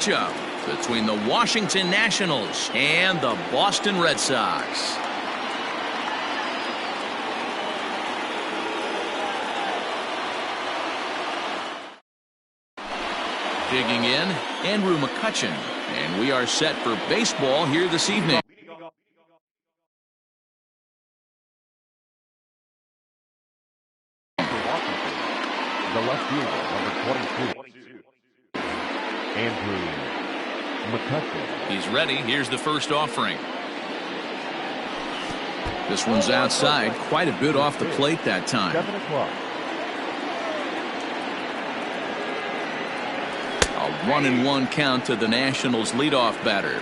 matchup between the Washington Nationals and the Boston Red Sox. Digging in, Andrew McCutcheon, and we are set for baseball here this evening. The left fielder, number 22, Andrew McCutcheon. He's ready. Here's the first offering. This one's outside, quite a bit off the plate that time. 7 o'clock. A 1-1 count to the Nationals leadoff batter.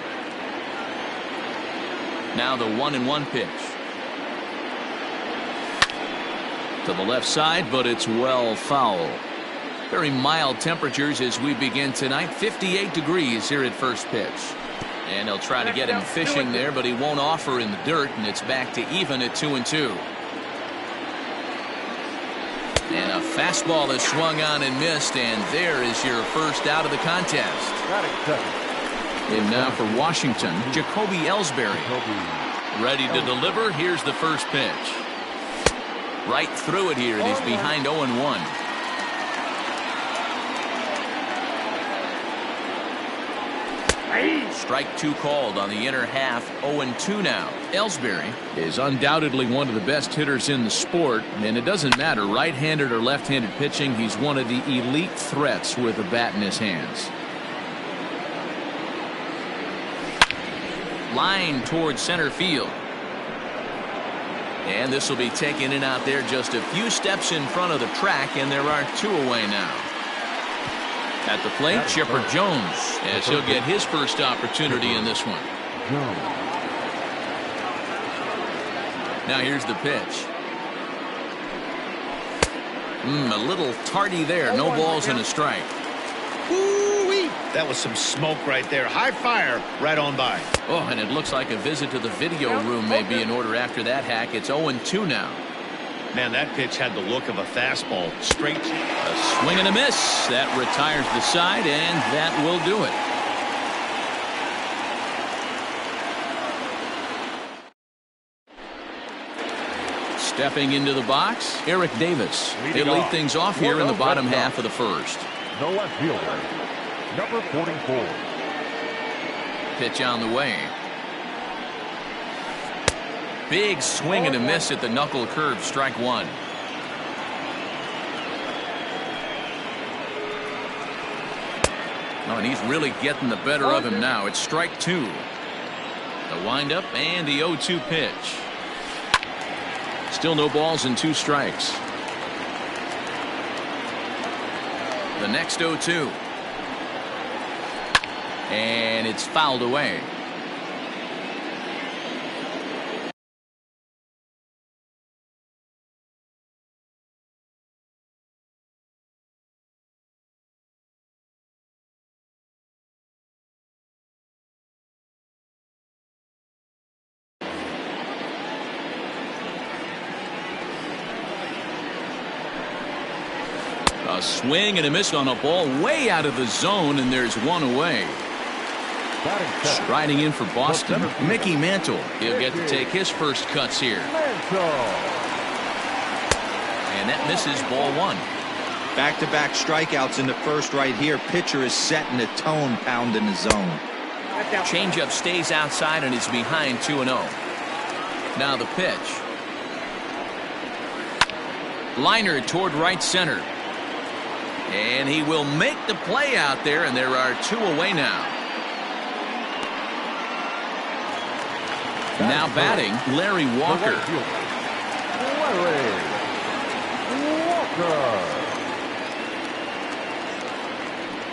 Now the 1-1 pitch. To the left side, but it's well foul. Very mild temperatures as we begin tonight. 58 degrees here at first pitch. And they'll try to get him fishing there, but he won't offer in the dirt, and it's back to even at 2-2. And a fastball is swung on and missed, and there is your first out of the contest. And now for Washington, Jacoby Ellsbury. Ready to deliver. Here's the first pitch. Right through it here, and he's behind 0-1. Strike 2 called on the inner half. 0-2 now. Ellsbury is undoubtedly one of the best hitters in the sport, and it doesn't matter right-handed or left-handed pitching. He's one of the elite threats with a bat in his hands. Line towards center field. And this will be taken in out there just a few steps in front of the track, and there are 2 away now. At the plate, Chipper Jones, as he'll get his first opportunity in this one. Now here's the pitch. A little tardy there. No balls and a strike. Woo-wee. That was some smoke right there. High fire right on by. Oh, and it looks like a visit to the video room may be in order after that hack. It's 0-2 now. Man, that pitch had the look of a fastball. Straight. A swing and a miss. That retires the side, and that will do it. Stepping into the box, Eric Davis. He'll lead things off here in the bottom half of the first. The left fielder, number 44. Pitch on the way. Big swing and a miss at the knuckle curve. Strike 1. Oh, and he's really getting the better of him now. It's strike 2. The windup and the 0-2 pitch. Still no balls and 2 strikes. The next 0-2. And it's fouled away. A swing and a miss on a ball way out of the zone, and there's 1 away. Striding in for Boston, Mickey Mantle. He'll get to take his first cuts here. And that misses, ball 1. Back-to-back strikeouts in the first right here. Pitcher is setting the tone, pounding the zone. Changeup stays outside and is behind 2-0. Now the pitch. Liner toward right center. And he will make the play out there, and there are 2 away now. Now batting, Larry Walker.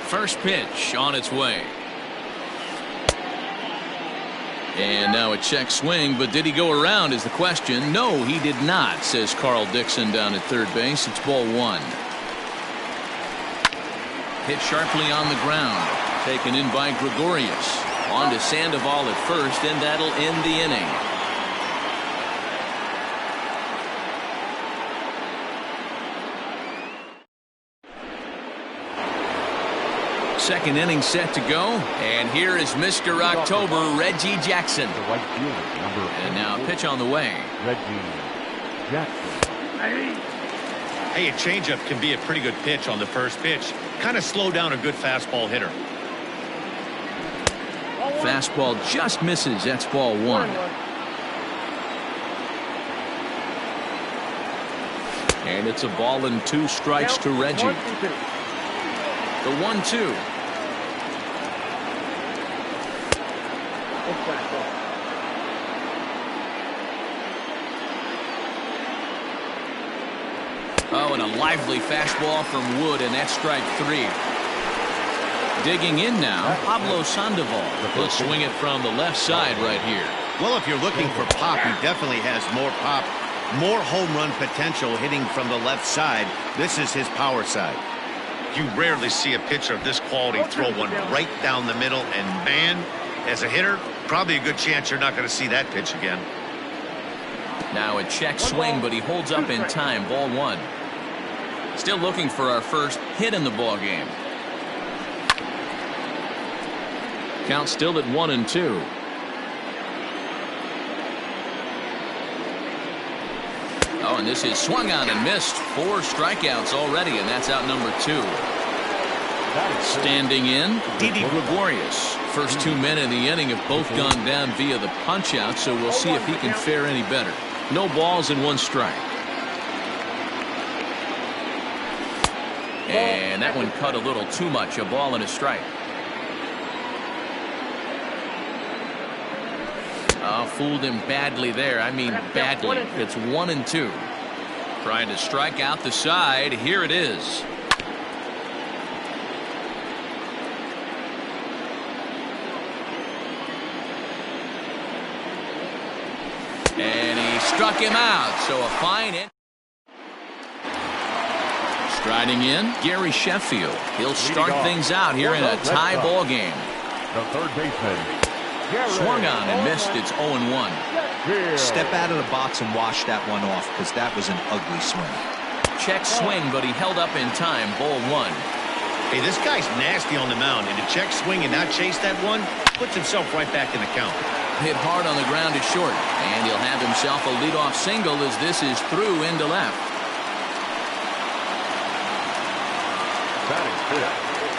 First pitch on its way. And now a check swing, but did he go around is the question. No, he did not, says Carl Dixon down at third base. It's ball 1. Hit sharply on the ground. Taken in by Gregorius. On to Sandoval at first, and that'll end the inning. second inning set to go. And here is Mr. October, Reggie Jackson. The right fielder, number And now a pitch on the way. Reggie Jackson. Hey, a changeup can be a pretty good pitch on the first pitch. Kind of slow down a good fastball hitter. Fastball just misses. That's ball one. And it's a ball and 2 strikes to Reggie. The 1-2. Oh, and a lively fastball from Wood, and that's strike 3. Digging in now, Pablo Sandoval. He'll swing it from the left side right here. Well, if you're looking for pop, he definitely has more pop, more home run potential hitting from the left side. This is his power side. You rarely see a pitcher of this quality throw one right down the middle, and man, as a hitter, probably a good chance you're not going to see that pitch again. Now a check swing, but he holds up in time. Ball 1. Still looking for our first hit in the ball game. Count still at 1-2. Oh, and this is swung on and missed. 4 strikeouts already, and that's out number 2. Standing in, Didi Gregorius. First 2 men in the inning have both gone down via the punch-out, so we'll see if he can fare any better. No balls and 1 strike. And that one cut a little too much. A ball and a strike. Oh, fooled him badly there. I mean badly. It's 1-2. Trying to strike out the side. Here it is. And he struck him out. So a fine hit. Striding in, Gary Sheffield. He'll start things out here in a tie ball game. The third baseman. Swung on and missed. It's 0-1. Step out of the box and wash that one off, because that was an ugly swing. Check swing, but he held up in time. Ball 1. Hey, this guy's nasty on the mound, and to check swing and not chase that one puts himself right back in the count. Hit hard on the ground to short, and he'll have himself a leadoff single as this is through into left.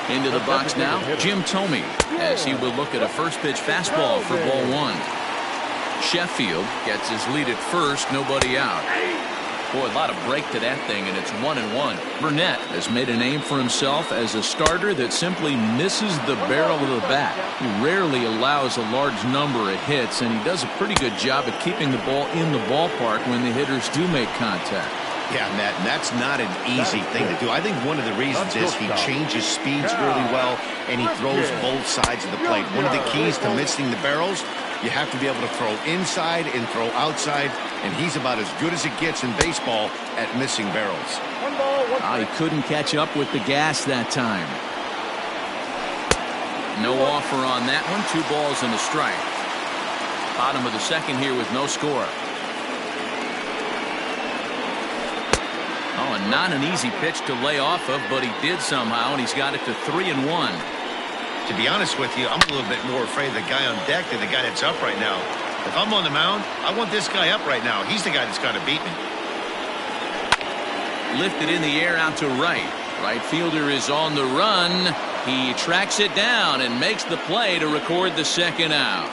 Into the box now, Jim Thome, as he will look at a first pitch fastball for ball 1. Sheffield gets his lead at first, nobody out. Boy, a lot of break to that thing, and it's 1-1. Burnett has made a name for himself as a starter that simply misses the barrel of the bat. He rarely allows a large number of hits, and he does a pretty good job at keeping the ball in the ballpark when the hitters do make contact. Yeah, Matt, and that's not an easy thing to do. I think one of the reasons is he changes speeds really well, and he throws both sides of the plate. One of the keys to missing the barrels, you have to be able to throw inside and throw outside, and he's about as good as it gets in baseball at missing barrels. He couldn't catch up with the gas that time. No offer on that one. 2 balls and a strike. Bottom of the second here with no score. Oh, and not an easy pitch to lay off of, but he did somehow, and he's got it to 3-1. To be honest with you, I'm a little bit more afraid of the guy on deck than the guy that's up right now. If I'm on the mound, I want this guy up right now. He's the guy that's got to beat me. Lifted in the air out to right. Right fielder is on the run. He tracks it down and makes the play to record the second out.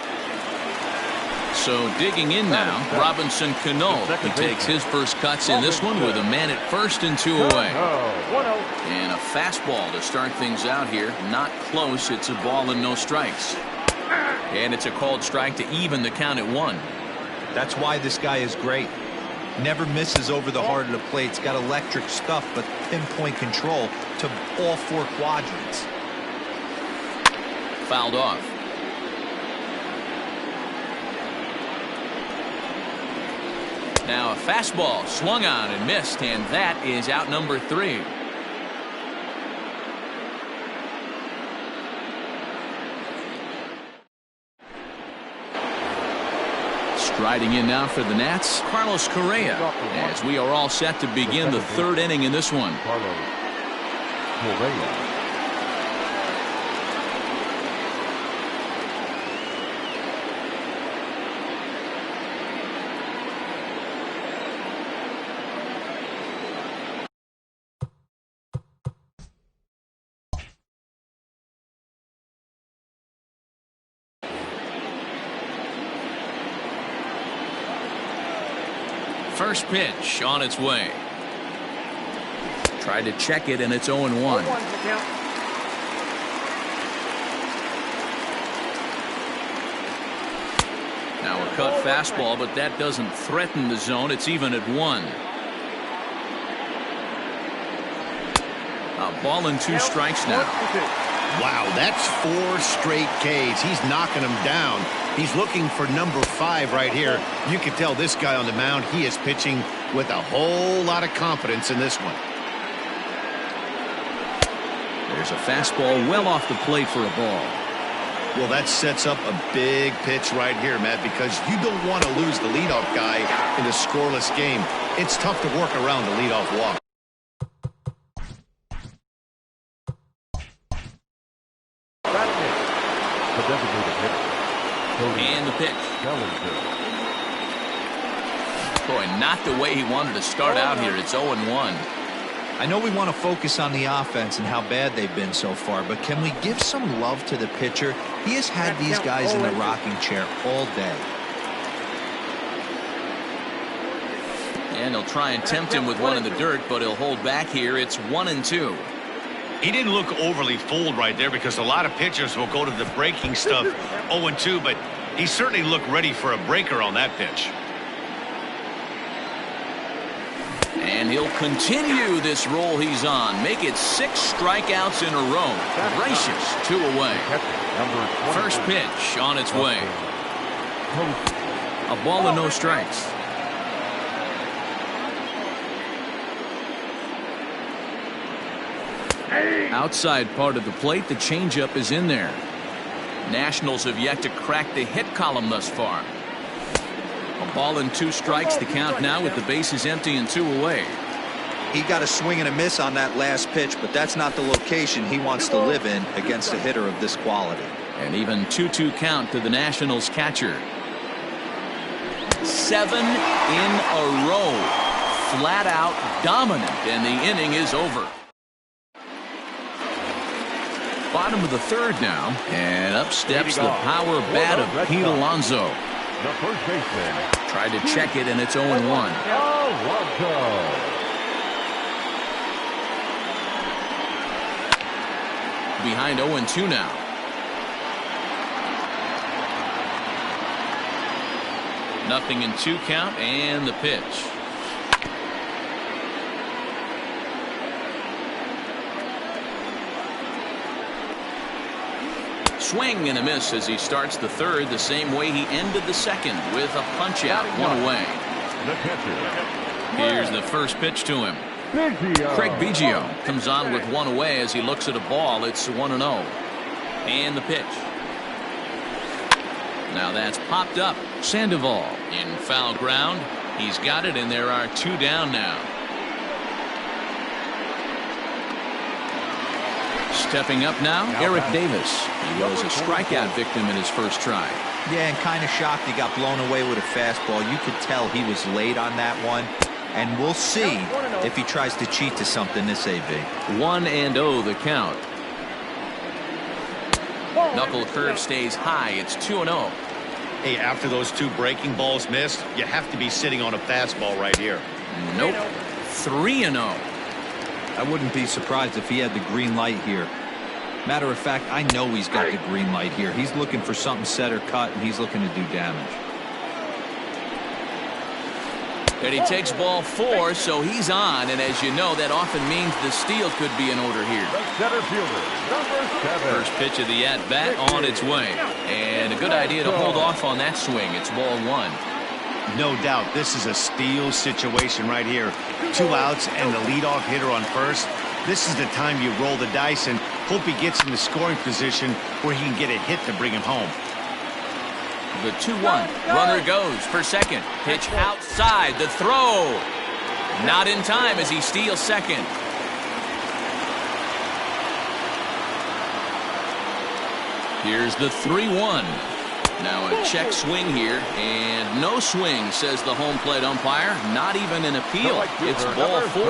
So digging in now, Robinson Cano. He takes his first cuts in this one with a man at first and 2 away. And a fastball to start things out here. Not close. It's a ball and no strikes. And it's a called strike to even the count at 1. That's why this guy is great. Never misses over the heart of the plate. It's got electric stuff, but pinpoint control to all 4 quadrants. Fouled off. Now a fastball swung on and missed, and that is out number 3. Striding in now for the Nats, Carlos Correa, as we are all set to begin the 3rd inning in this one. First pitch on its way. Tried to check it, and it's 0-1. Now a cut fastball, but that doesn't threaten the zone. It's even at 1. A ball and 2 strikes now. Wow, that's 4 straight Ks. He's knocking them down. He's looking for number 5 right here. You can tell this guy on the mound, he is pitching with a whole lot of confidence in this one. There's a fastball well off the plate for a ball. Well, that sets up a big pitch right here, Matt, because you don't want to lose the leadoff guy in a scoreless game. It's tough to work around the leadoff walk. And the pitch. Boy, not the way he wanted to start out here. It's 0-1. I know we want to focus on the offense and how bad they've been so far, but can we give some love to the pitcher? He has had these guys in the rocking chair all day. And he'll try and tempt him with one in the dirt, but he'll hold back here. It's 1-2. He didn't look overly fooled right there because a lot of pitchers will go to the breaking stuff 0-2, but he certainly looked ready for a breaker on that pitch. And he'll continue this roll he's on. Make it 6 strikeouts in a row. Gracious, 2 away. First pitch on its way. A ball and no strikes. Outside part of the plate, the changeup is in there. Nationals have yet to crack the hit column thus far. A ball and 2 strikes, the count now with the bases empty and 2 away. He got a swing and a miss on that last pitch, but that's not the location he wants to live in against a hitter of this quality. And even 2-2 count to the Nationals catcher. 7 in a row. Flat out dominant, and the inning is over. Bottom of the 3rd now, and up steps the power bat of Pete Alonso. The first baseman. Tried to check it, and it's 0-1. Behind 0-2 now. Nothing in 2 count, and the pitch. Swing and a miss as he starts the 3rd the same way he ended the 2nd with a punch out, 1 away. Here's the first pitch to him. Craig Biggio comes on with 1 away as he looks at a ball. It's 1-0. And the pitch. Now that's popped up. Sandoval in foul ground. He's got it, and there are 2 down now. Stepping up now, Eric Davis. He was a strikeout victim in his first try. Yeah, and kind of shocked he got blown away with a fastball. You could tell he was late on that one. And we'll see if he tries to cheat to something this AV. 1-0 the count. Knuckle curve stays high. It's 2-0. Hey, after those 2 breaking balls missed, you have to be sitting on a fastball right here. Nope. 3-0. I wouldn't be surprised if he had the green light here. Matter of fact, I know he's got the green light here. He's looking for something set or cut, and he's looking to do damage. And he takes ball 4, so he's on. And as you know, that often means the steal could be in order here. Center fielder, number 7. First pitch of the at-bat on its way. And a good idea to hold off on that swing. It's ball 1. No doubt this is a steal situation right here. 2 outs and the leadoff hitter on first. This is the time you roll the dice and hope he gets in the scoring position where he can get a hit to bring him home. The 2-1. Runner goes for second. Pitch outside. The throw. Not in time as he steals second. Here's the 3-1. Now a check swing here, and no swing, says the home plate umpire. Not even an appeal. It's ball 4.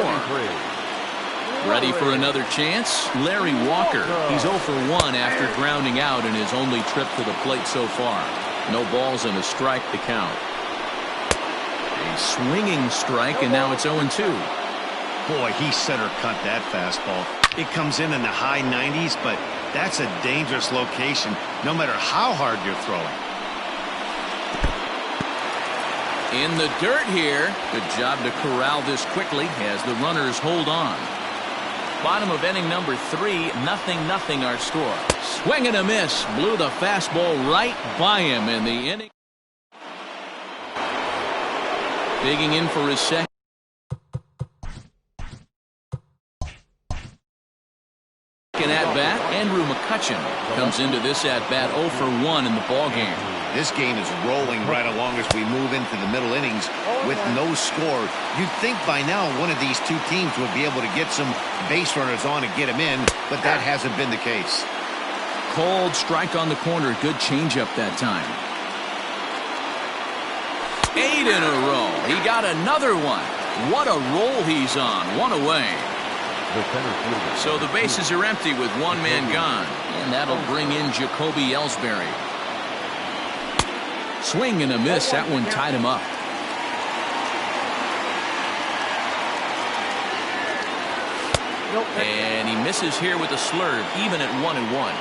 Ready for another chance? Larry Walker. He's 0 for 1 after grounding out in his only trip to the plate so far. No balls and a strike to count. A swinging strike, and now it's 0-2. Boy, he center cut that fastball. It comes in the high 90s, but that's a dangerous location no matter how hard you're throwing. In the dirt here. Good job to corral this quickly as the runners hold on. Bottom of inning number 3, 0-0 our score. Swing and a miss. Blew the fastball right by him in the inning. Digging in for his second at-bat. Andrew McCutcheon comes into this at-bat 0 for 1 in the ballgame. This game is rolling right along as we move into the middle innings with no score. You'd think by now one of these two teams would be able to get some base runners on and get them in, but that hasn't been the case. Cold strike on the corner. Good changeup that time. 8 in a row. He got another one. What a roll he's on. One away. So the bases are empty with one man gone, and that'll bring in Jacoby Ellsbury. Swing and a miss. That one tied him up. And he misses here with a slurve, even at 1-1.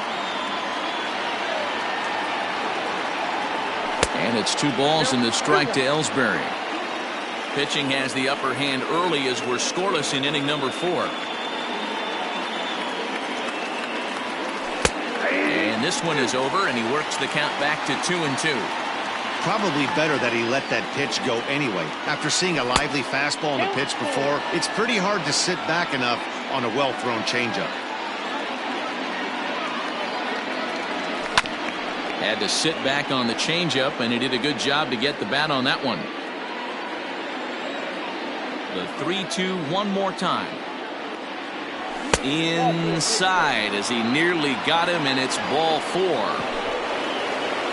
And it's 2 balls and the strike to Ellsbury. Pitching has the upper hand early as we're scoreless in inning number 4. And this one is over, and he works the count back to 2-2. Probably better that he let that pitch go anyway. After seeing a lively fastball on the pitch before, it's pretty hard to sit back enough on a well-thrown changeup. Had to sit back on the changeup, and he did a good job to get the bat on that one. The 3-2 one more time. Inside as he nearly got him, and it's ball 4.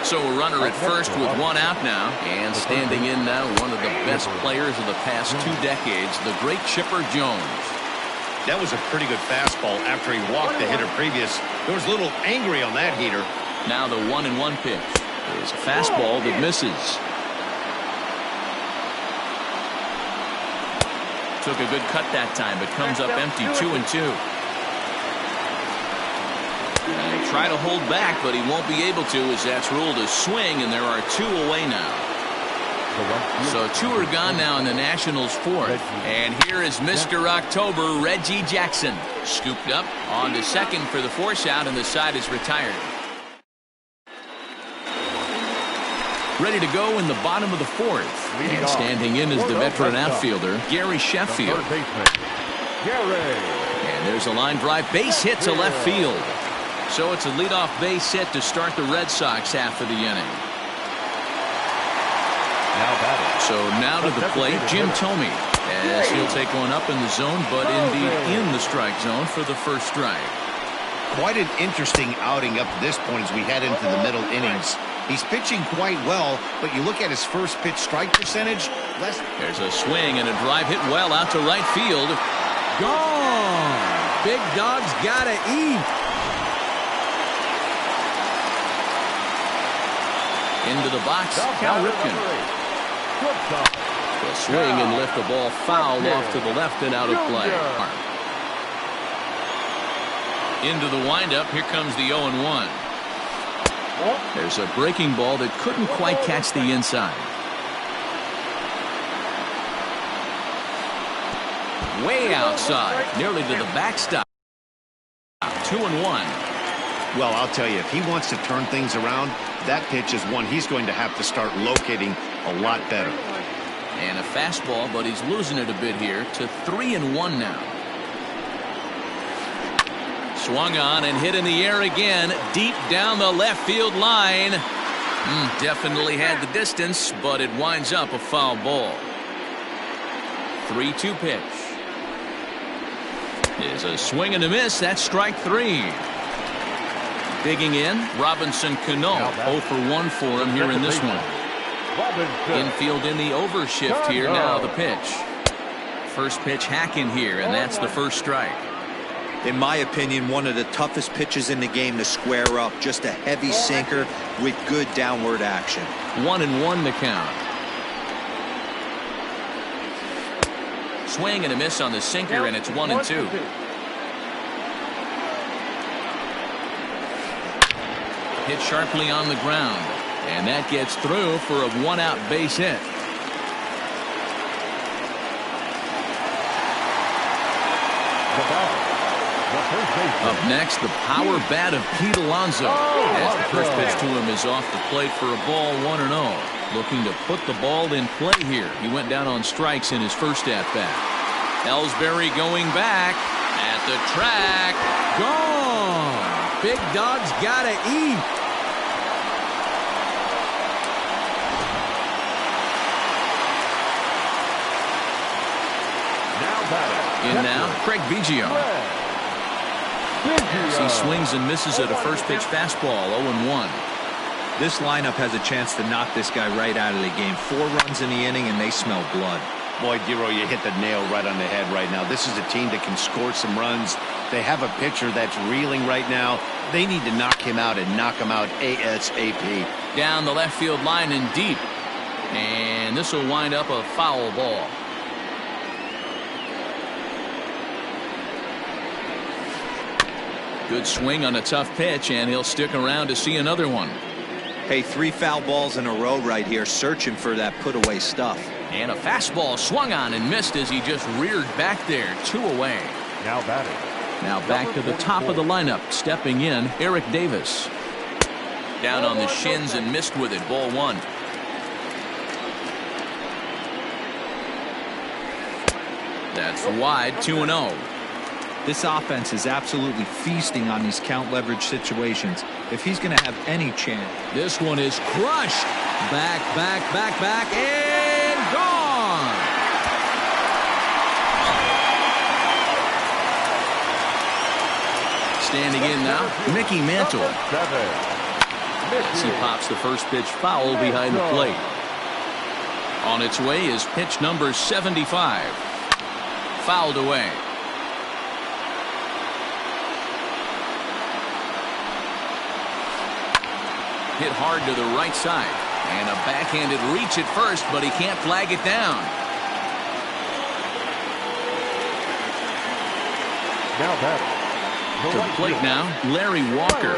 So a runner at first with 1 out now, and standing in now one of the best players of the past 2 decades, the great Chipper Jones. That was a pretty good fastball after he walked the hitter previous. There was a little angry on that heater. Now the 1-1 pitch is a fastball that misses. Took a good cut that time, but comes up empty. 2-2. And try to hold back, but he won't be able to as that's ruled a swing, and there are 2 away now. So 2 are gone now in the Nationals' 4th. And here is Mr. October, Reggie Jackson. Scooped up on to second for the force out, and the side is retired. Ready to go in the bottom of the 4th. And standing in is the veteran outfielder, Gary Sheffield. And there's a line drive base hit to left field. So it's a leadoff base hit to start the Red Sox half of the inning. So now to the plate, Jim Thome, as he'll take one up in the zone, but indeed in the strike zone for the first strike. Quite an interesting outing up to this point as we head into the middle innings. He's pitching quite well, but you look at his first pitch strike percentage. There's a swing and a drive hit well out to right field. Gone. Big Dog's gotta eat. Into the box, Cal Ripken. The swing and lift the ball foul off to the left and out of play. Into the windup, here comes the 0-1. There's a breaking ball that couldn't quite catch the inside. Way outside, nearly to the backstop. 2-1. Well, I'll tell you, if he wants to turn things around, that pitch is one he's going to have to start locating a lot better. And a fastball, but he's losing it a bit here to 3-1 now. Swung on and hit in the air again, deep down the left field line. Definitely had the distance, but it winds up a foul ball. 3-2 pitch. Is a swing and a miss. That's strike 3. Digging in, Robinson Cano. 0 for 1 for him here in this one. Infield in the overshift here. Now the pitch. First pitch hacking here, and that's the first strike. In my opinion, one of the toughest pitches in the game to square up. Just a heavy sinker with good downward action. 1-1 the count. Swing and a miss on the sinker, and it's 1-2. Hit sharply on the ground, and that gets through for a one-out base hit. Up next, the power bat of Pete Alonso. As the first pitch to him is off the plate for a ball, 1-0. Looking to put the ball in play here. He went down on strikes in his first at-bat. Ellsbury going back at the track. Gone. Big dog's gotta eat. In now, Craig Biggio. As he swings and misses at a first pitch fastball, 0-1. This lineup has a chance to knock this guy right out of the game. 4 runs in the inning, and they smell blood. Boy, Dero, you hit the nail right on the head right now. This is a team that can score some runs. They have a pitcher that's reeling right now. They need to knock him out and knock him out ASAP. Down the left field line and deep. And this will wind up a foul ball. Good swing on a tough pitch, and he'll stick around to see another one. Hey, 3 foul balls in a row right here, searching for that put-away stuff. And a fastball swung on and missed as he just reared back there, 2 away. Now batting. Now back to the top of the lineup, stepping in, Eric Davis. Down on the shins and missed with it, ball 1. That's wide, 2-0. This offense is absolutely feasting on these count leverage situations. If he's going to have any chance. This one is crushed. Back, and gone. Standing in now, Mickey Mantle. As he pops the first pitch foul behind the plate. On its way is pitch number 75. Fouled away. Hit hard to the right side. And a backhanded reach at first, but he can't flag it down. Now batting. To the plate now, Larry Walker.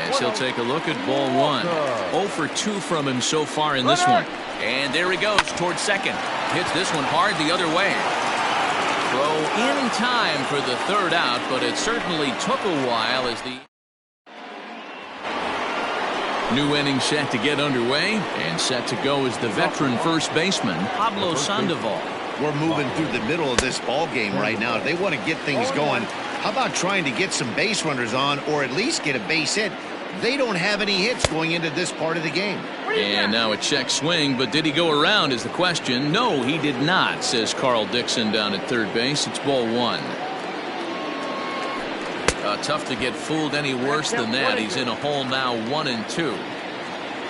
As he'll take a look at ball 1. 0 for 2 from him so far in this one. And there he goes towards second. Hits this one hard the other way. Throw in time for the third out, but it certainly took a while as the new inning set to get underway, and set to go is the veteran first baseman, Pablo Sandoval. We're moving through the middle of this ball game right now. If they want to get things going, how about trying to get some base runners on, or at least get a base hit? They don't have any hits going into this part of the game. And now a check swing, but did he go around is the question. No, he did not, says Carl Dixon down at third base. It's ball 1. Tough to get fooled any worse than that. He's in a hole now, 1-2.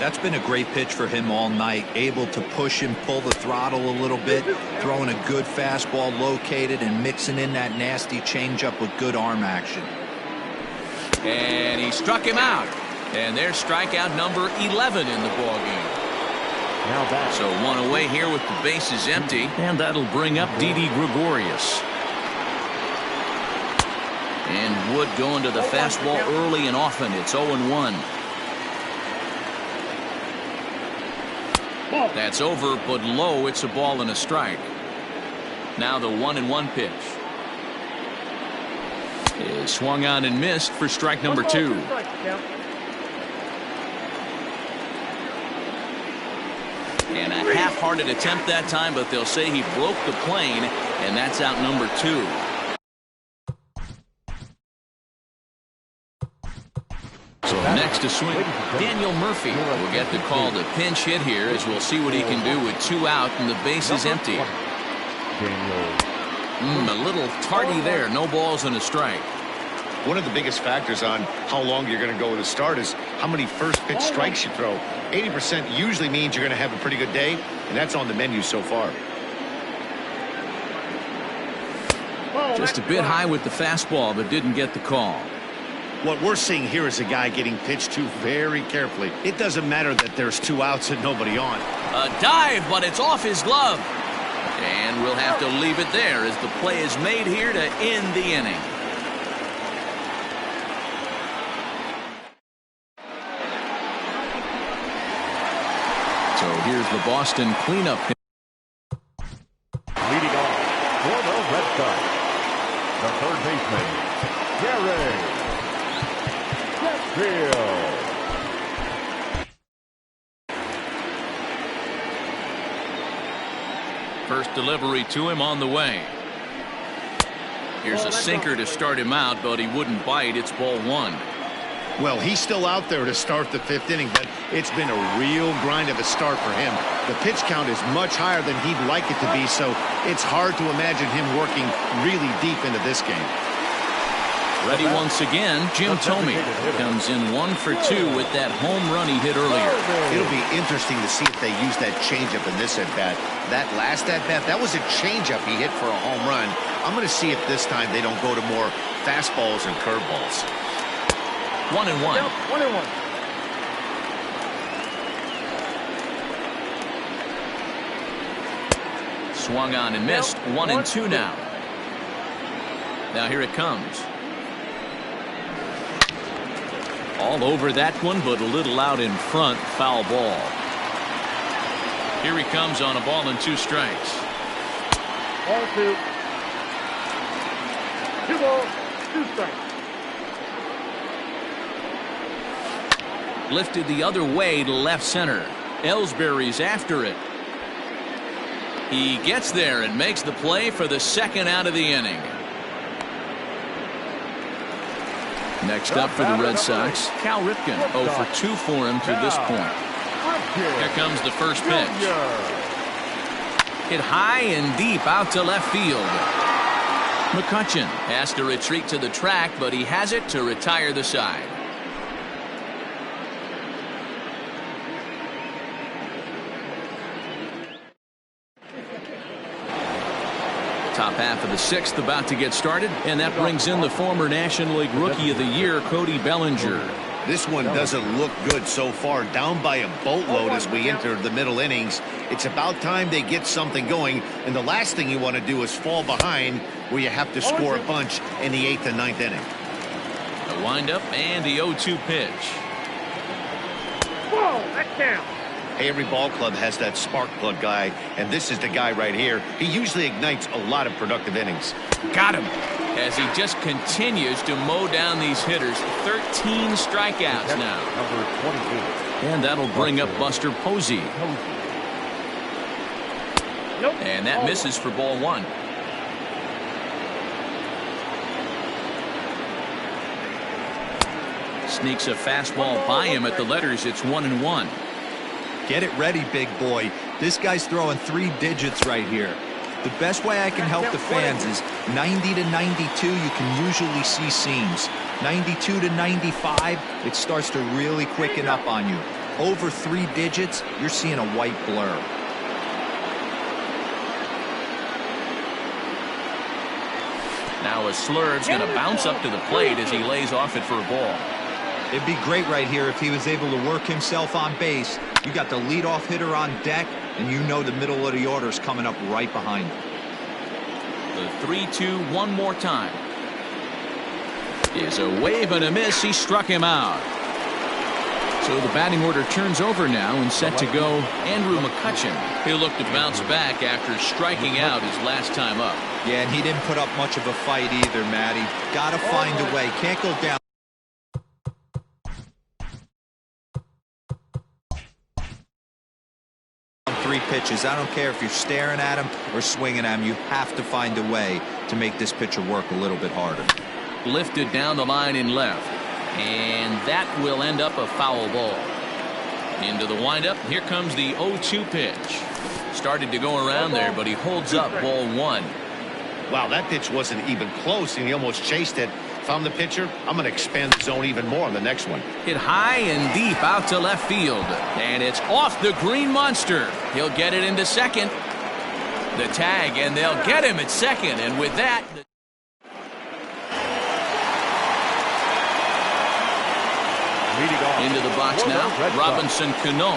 That's been a great pitch for him all night. Able to push him, pull the throttle a little bit, throwing a good fastball located and mixing in that nasty changeup with good arm action. And he struck him out. And there's strikeout number 11 in the ballgame. Now back. So 1 away here with the bases empty, and that'll bring up Didi Gregorius. And Wood going to the fastball early and often. It's 0-1. That's over, but low. It's a ball and a strike. Now the 1-1 pitch is swung on and missed for strike number 2. And a half-hearted attempt that time, but they'll say he broke the plane, and that's out number 2. So next to swing, Daniel Murphy will get the call to pinch hit here, as we'll see what he can do with 2 out and the base is empty. A little tardy there. No balls and a strike. One of the biggest factors on how long you're going to go with a start is how many first pitch strikes you throw. 80% usually means you're going to have a pretty good day, and that's on the menu so far. Just a bit high with the fastball, but didn't get the call. What we're seeing here is a guy getting pitched to very carefully. It doesn't matter that there's 2 outs and nobody on. A dive, but it's off his glove. And we'll have to leave it there as the play is made here to end the inning. So here's the Boston cleanup. Leading off for the Red Sox, the third baseman, Gary Sheffield. First delivery to him on the way. Here's a sinker to start him out, but he wouldn't bite. It's ball one. Well, he's still out there to start the fifth inning, but it's been a real grind of a start for him. The pitch count is much higher than he'd like it to be, so it's hard to imagine him working really deep into this game. Ready once again, Jim Thome comes in 1 for 2 with that home run he hit earlier. It'll be interesting to see if they use that changeup in this at-bat. That last at-bat, that was a changeup he hit for a home run. I'm going to see if this time they don't go to more fastballs and curveballs. 1-1. Yep, 1-1. Swung on and missed. 1-2 now. Now here it comes. All over that one, but a little out in front. Foul ball. Here he comes on a ball and 2 strikes. 1-2. 2 balls, 2 strikes. Lifted the other way to left center. Ellsbury's after it. He gets there and makes the play for the second out of the inning. Next up for the Red Sox, Cal Ripken. 0 for 2 for him to this point. Here comes the first pitch. Hit high and deep out to left field. McCutchen has to retreat to the track, but he has it to retire the side. Top half of the 6th about to get started, and that brings in the former National League Rookie of the Year, Cody Bellinger. This one doesn't look good so far. Down by a boatload as we enter the middle innings. It's about time they get something going, and the last thing you want to do is fall behind where you have to score a bunch in the 8th and 9th inning. The windup and the 0-2 pitch. Whoa, that's down. Hey, every ball club has that spark plug guy, and this is the guy right here. He usually ignites a lot of productive innings. Got him. As he just continues to mow down these hitters. 13 strikeouts now. Number 28. And that'll bring up Buster Posey. Nope. And that misses for ball one. Sneaks a fastball by him at the letters. It's 1-1. Get it ready, big boy. This guy's throwing 3 digits right here. The best way I can help the fans is 90 to 92, you can usually see seams. 92 to 95, it starts to really quicken up on you. Over 3 digits, you're seeing a white blur. Now a Slurve's going to bounce up to the plate as he lays off it for a ball. It'd be great right here if he was able to work himself on base. You got the leadoff hitter on deck, and you know the middle of the order is coming up right behind him. The 3-2 one more time. Is a wave and a miss. He struck him out. So the batting order turns over now and set to go Andrew McCutchen. He'll look to bounce back after striking out his last time up. Yeah, and he didn't put up much of a fight either, Matty. Got to find a way. Can't go down. 3 pitches. I don't care if you're staring at him or swinging at him. You have to find a way to make this pitcher work a little bit harder. Lifted down the line in left. And that will end up a foul ball. Into the windup. Here comes the 0-2 pitch. Started to go around there, but he holds up ball 1. Wow, that pitch wasn't even close, and he almost chased it. If I'm the pitcher, I'm going to expand the zone even more on the next one. Hit high and deep out to left field. And it's off the green monster. He'll get it into second. The tag, and they'll get him at second. And with that... Into the box now, Robinson Cano.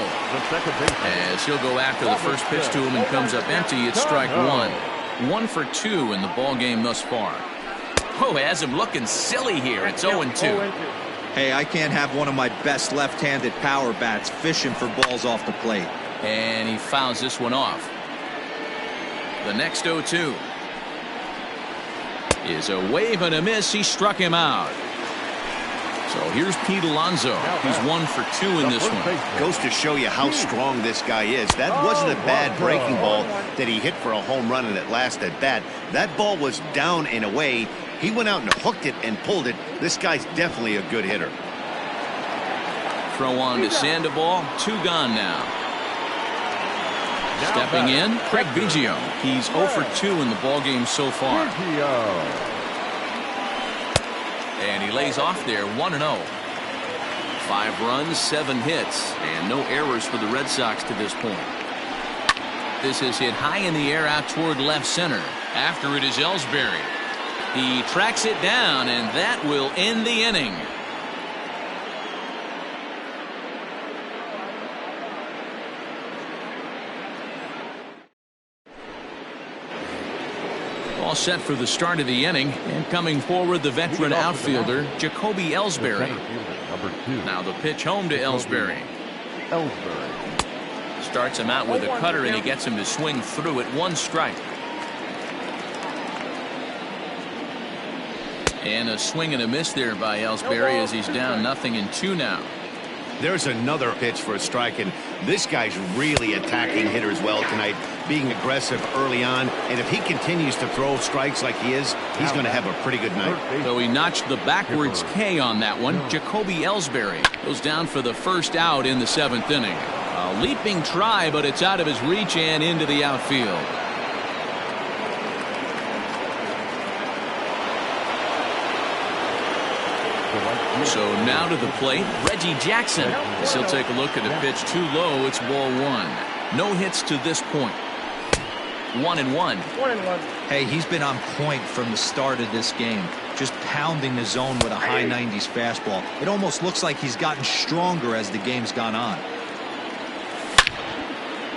As he'll go after the first pitch to him and comes up empty, it's strike one. 1 for 2 in the ball game thus far. Oh, has him looking silly here. It's 0-2. Hey, I can't have one of my best left-handed power bats fishing for balls off the plate. And he fouls this one off. The next 0-2 is a wave and a miss. He struck him out. So here's Pete Alonso. He's 1 for 2 in this one. Goes to show you how strong this guy is. That wasn't a bad breaking ball that he hit for a home run in that last at bat. That ball was down and away. He went out and hooked it and pulled it. This guy's definitely a good hitter. Throw on to Sandoval. 2 gone now. Stepping in, Craig Biggio. He's 0 for 2 in the ball game so far. And he lays off there, 1-0. 5 runs, 7 hits, and no errors for the Red Sox to this point. This is hit high in the air out toward left center. After it is Ellsbury. He tracks it down, and that will end the inning. All set for the start of the inning, and coming forward the veteran outfielder Jacoby Ellsbury. Now the pitch home to Ellsbury. Starts him out with a cutter, and he gets him to swing through it. 1 strike. And a swing and a miss there by Ellsbury as he's down 0-2 now. There's another pitch for a strike, and this guy's really attacking hitters well tonight, being aggressive early on, and if he continues to throw strikes like he is, he's going to have a pretty good night. So he notched the backwards K on that one. Jacoby Ellsbury goes down for the first out in the 7th inning. A leaping try, but it's out of his reach and into the outfield. So now to the plate, Reggie Jackson. As he'll take a look at the pitch too low. It's ball 1. No hits to this point. 1-1. Hey, he's been on point from the start of this game. Just pounding the zone with a high 90s fastball. It almost looks like he's gotten stronger as the game's gone on.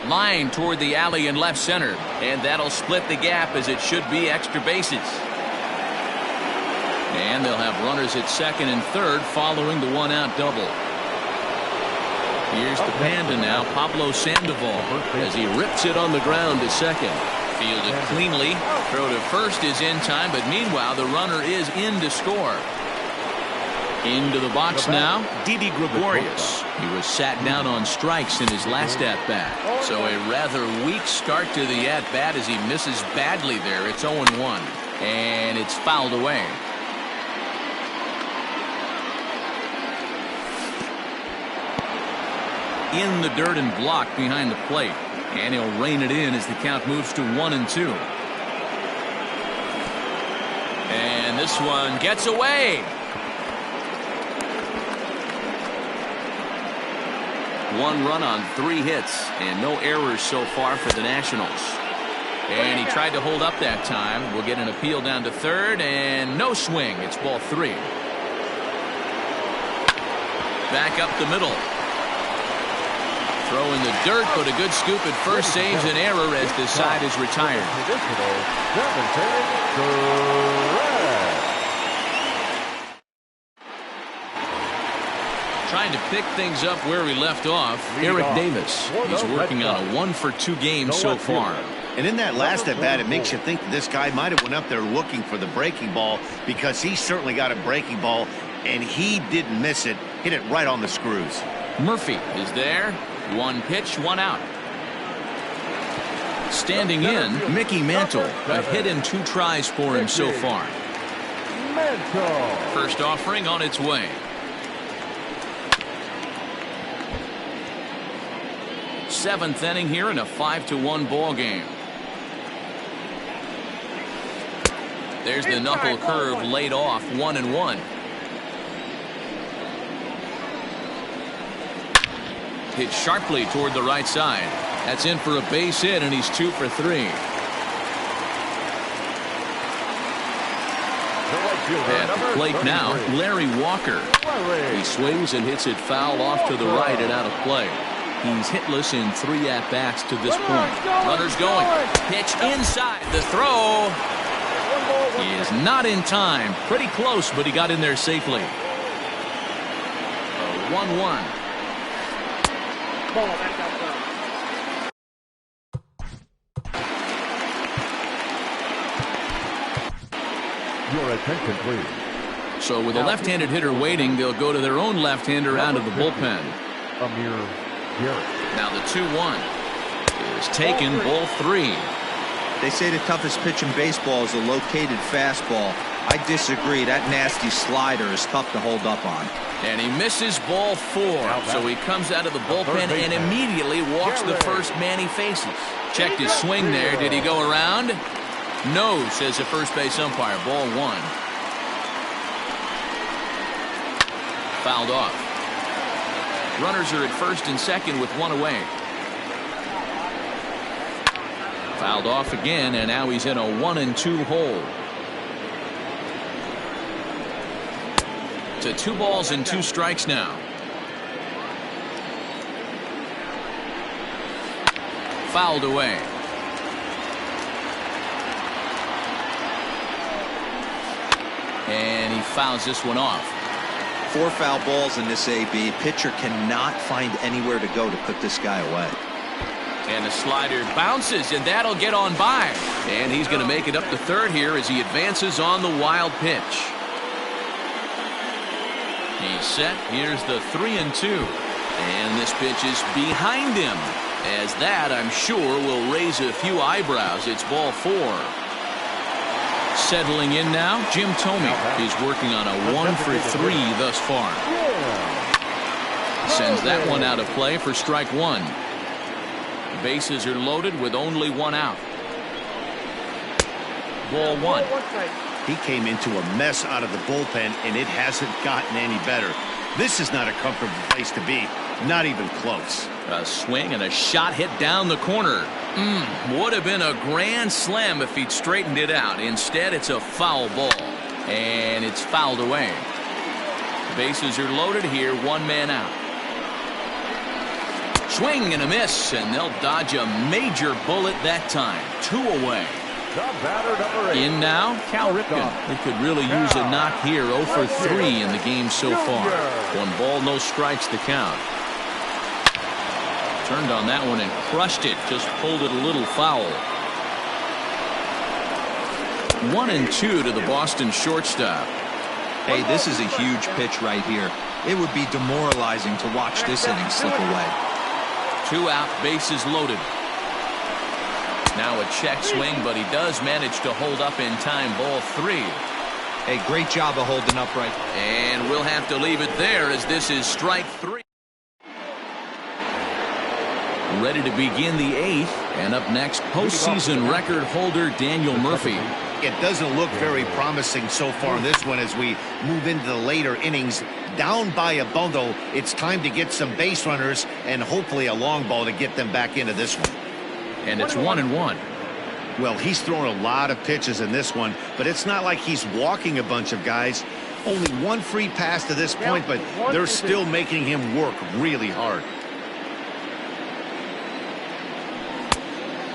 Line toward the alley in left center. And that'll split the gap as it should be extra bases. And they'll have runners at second and third following the 1-out double. Here's the Panda now, Pablo Sandoval, as he rips it on the ground to second. Fielded cleanly. Throw to first is in time, but meanwhile the runner is in to score. Into the box now, Didi Gregorius. He was sat down on strikes in his last at-bat. So a rather weak start to the at-bat as he misses badly there. It's 0-1, and it's fouled away. In the dirt and blocked behind the plate, and he'll rein it in as the count moves to 1-2. And this one gets away. 1 run on 3 hits and no errors so far for the Nationals. And he tried to hold up that time. We'll get an appeal down to third, and no swing. It's ball 3. Back up the middle. Throw in the dirt, but a good scoop at first saves an error as the side is retired. Trying to pick things up where he left off, Eric Davis. He's working on a 1 for 2 game so far. And in that last at bat, it makes you think that this guy might have went up there looking for the breaking ball, because he certainly got a breaking ball, and he didn't miss it. Hit it right on the screws. Murphy is there. 1 pitch, 1 out. Standing in, Mickey Mantle. A hit and 2 tries for him so far. First offering on its way. Seventh inning here in a 5-1 ball game. There's the knuckle curve laid off, 1-1. Hit sharply toward the right side. That's in for a base hit, and he's 2 for 3. At the plate now, Larry Walker. He swings and hits it foul off to the right and out of play. He's hitless in 3 at-bats to this point. Runners going. Pitch inside. The throw is not in time. Pretty close, but he got in there safely. 1-1. Your attention, please. So with a left-handed hitter waiting, they'll go to their own left-hander out of the bullpen. Now the 2-1 is taken, ball 3. They say the toughest pitch in baseball is a located fastball. I disagree. That nasty slider is tough to hold up on. And he misses ball 4. So he comes out of the bullpen and immediately walks the first man he faces. Checked his swing there. Did he go around? No, says the first base umpire. Ball 1. Fouled off. Runners are at first and second with 1 away. Fouled off again, and now he's in a 1-2 hole. To 2 balls and 2 strikes now. Fouled away. And he fouls this one off. 4 foul balls in this AB. Pitcher cannot find anywhere to go to put this guy away. And the slider bounces, and that'll get on by. And he's going to make it up to third here as he advances on the wild pitch. He's set. Here's the 3-2. And this pitch is behind him. As that, I'm sure, will raise a few eyebrows. It's ball 4. Settling in now, Jim Thome. He's working on a 1-for-3 thus far. Sends that one out of play for strike 1. Bases are loaded with only 1 out. Ball 1. He came into a mess out of the bullpen, and it hasn't gotten any better. This is not a comfortable place to be. Not even close. A swing and a shot hit down the corner. Would have been a grand slam if he'd straightened it out. Instead, it's a foul ball. And it's fouled away. Bases are loaded here. 1 man out. Swing and a miss, and they'll dodge a major bullet that time. 2 away. In now, Cal Ripken. He could really use a knock here. 0 for 3 in the game so far. 1 ball, no strikes to count. Turned on that one and crushed it. Just pulled it a little foul. 1-2 to the Boston shortstop. Hey, this is a huge pitch right here. It would be demoralizing to watch this inning slip away. 2 out, bases loaded. Now a check swing, but he does manage to hold up in time. Ball 3. Hey, great job of holding up right. And we'll have to leave it there as this is strike 3. Ready to begin the 8th, and up next, postseason record holder Daniel Murphy. It doesn't look very promising so far in this one as we move into the later innings. Down by a bundle, it's time to get some base runners and hopefully a long ball to get them back into this one. And it's 1-1. Well, he's thrown a lot of pitches in this one, but it's not like he's walking a bunch of guys. Only 1 free pass to this point, but they're still making him work really hard.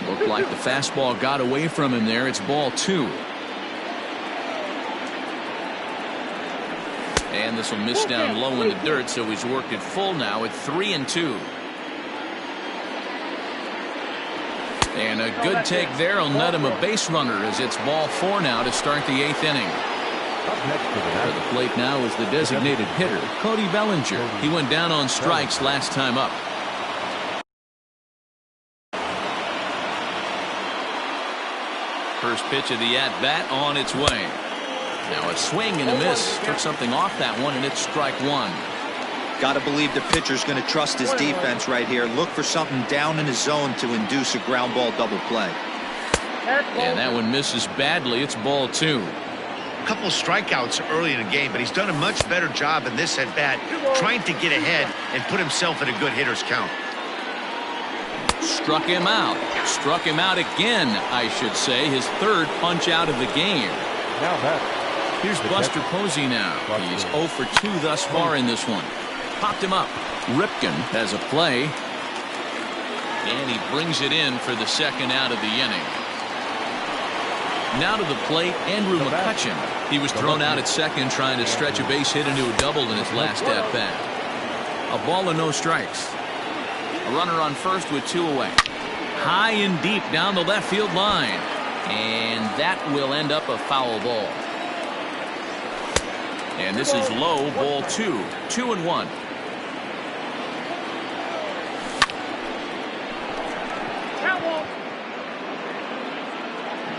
Looked like the fastball got away from him there. It's ball 2. And this will miss down low in the dirt, so he's worked it full now at 3-2. And a good take there will net him a base runner as it's ball 4 now to start the 8th inning. For the plate now is the designated hitter, Cody Bellinger. He went down on strikes last time up. First pitch of the at-bat on its way. Now a swing and a miss. Took something off that one, and it's strike 1. Got to believe the pitcher's going to trust his defense right here. Look for something down in his zone to induce a ground ball double play. And that one misses badly. It's ball 2. A couple of strikeouts early in the game, but he's done a much better job in this at-bat trying to get ahead and put himself in a good hitter's count. Struck him out. Struck him out again, I should say. His 3rd punch out of the game. Here's Buster Posey now. He's 0 for 2 thus far in this one. Popped him up. Ripken has a play. And he brings it in for the second out of the inning. Now to the plate, Andrew McCutcheon. He was thrown out at second trying to stretch a base hit into a double in his last at-bat. A ball and no strikes. A runner on first with 2 away. High and deep down the left field line. And that will end up a foul ball. And this is low, ball 2. 2-1.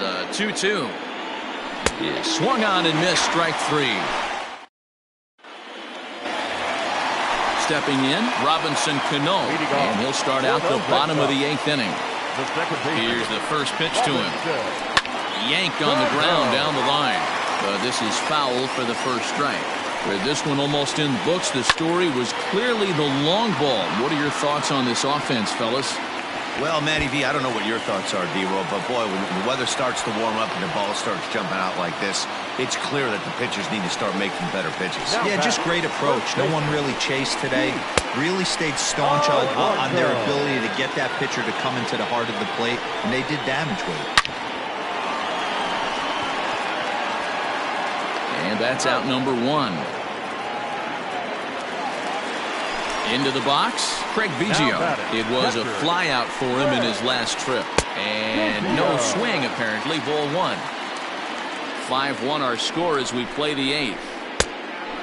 The 2-2 is swung on and missed, strike 3. Stepping in, Robinson Cano, and he'll start out the bottom of the 8th inning. Here's the first pitch to him. Yanked on the ground down the line. This is foul for the first strike. With this one almost in the books, the story was clearly the long ball. What are your thoughts on this offense, fellas? Well, Matty V, I don't know what your thoughts are, D-Roll, but boy, when the weather starts to warm up and the ball starts jumping out like this, it's clear that the pitchers need to start making better pitches. Yeah, just great approach. No one really chased today. Really stayed staunch on their ability to get that pitcher to come into the heart of the plate, and they did damage with it. And that's out number 1. Into the box, Craig Biggio. It was a fly out for him in his last trip. And no swing, apparently, ball 1. 5-1 our score as we play the 8th.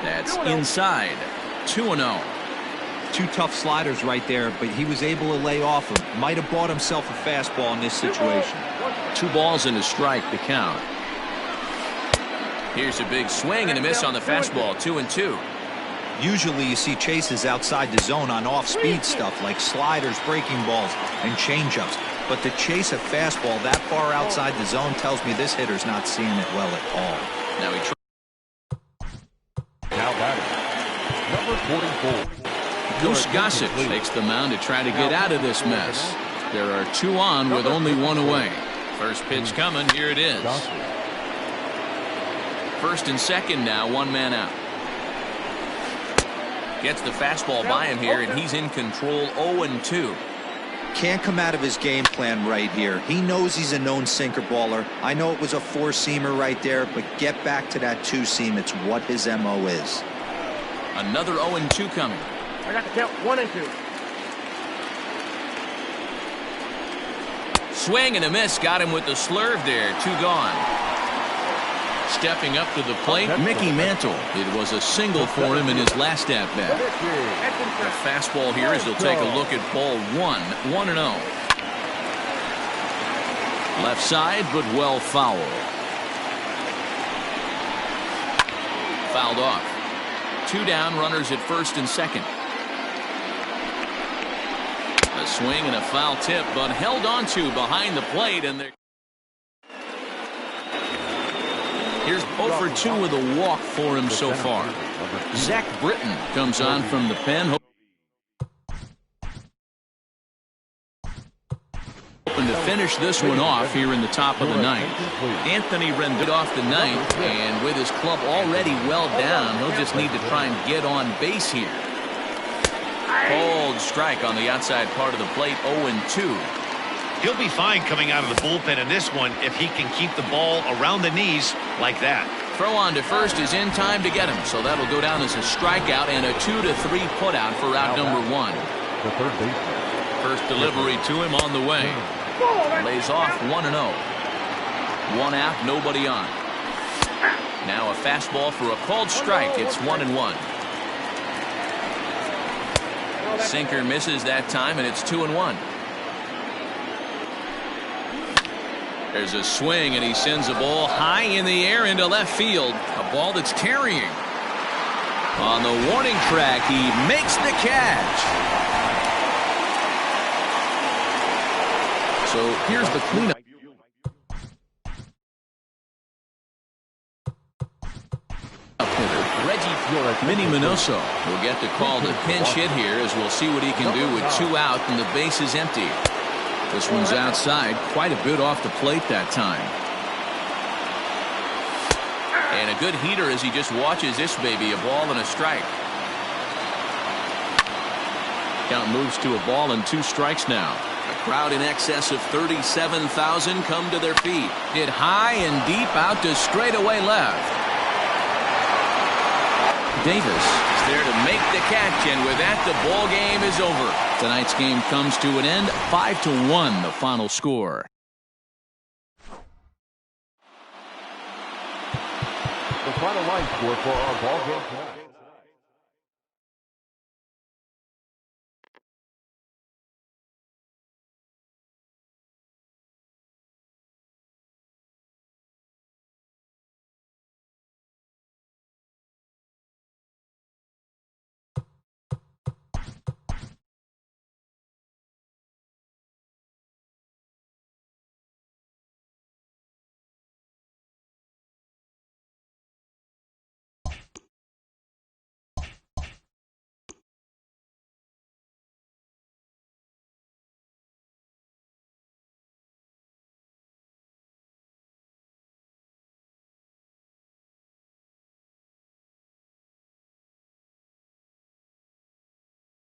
That's inside. 2-0. 2 tough sliders right there, but he was able to lay off him. Might have bought himself a fastball in this situation. 2 balls and a strike to count. Here's a big swing and a miss on the fastball. 2-2. Usually you see chases outside the zone on off-speed stuff like sliders, breaking balls, and changeups. But to chase a fastball that far outside the zone tells me this hitter's not seeing it well at all. Now he Now batting, number 44. Goose Gossett takes the mound to try to get out of this mess. There are 2 on with only 1 away. First pitch coming. Here it is. First and second now, 1 man out. Gets the fastball by him here, and he's in control. 0-2. Can't come out of his game plan right here. He knows he's a known sinker baller. I know it was a 4-seamer right there, but get back to that 2-seam. It's what his MO is. Another 0-2 coming. I got the count 1-2. Swing and a miss. Got him with the slurve there. 2 gone. Stepping up to the plate, Mickey Mantle. It was a single for him in his last at-bat. The fastball here as he'll take a look at ball 1. 1-0. Left side, but well foul. Fouled off. 2 down, runners at first and second. A swing and a foul tip, but held on to behind the plate, and they're Here's 0 for 2 with a walk for him so far. Zach Britton comes on from the pen. Hoping to finish this one off here in the top of the 9th. Anthony Rendon off the 9th, and with his club already well down, he'll just need to try and get on base here. Cold strike on the outside part of the plate. 0-2. He'll be fine coming out of the bullpen in this one if he can keep the ball around the knees like that. Throw on to first is in time to get him, so that'll go down as a strikeout and a 2-3 putout for out number 1. The third baseman. First delivery to him on the way. Lays off 1-0. 1 out, nobody on. Now a fastball for a called strike. It's 1-1. Sinker misses that time, and it's 2-1. There's a swing, and he sends a ball high in the air into left field. A ball that's carrying. On the warning track, he makes the catch. So here's the cleanup. Minnie Minoso will get the call to pinch hit here, as we'll see what he can do with 2 out and the base is empty. This one's outside, quite a bit off the plate that time. And a good heater as he just watches this baby, a ball and a strike. Count moves to a ball and 2 strikes now. A crowd in excess of 37,000 come to their feet. Hit high and deep out to straightaway left. Davis is there to make the catch, and with that, the ball game is over. Tonight's game comes to an end, 5-1, the final score. The final line score for our ball game tonight.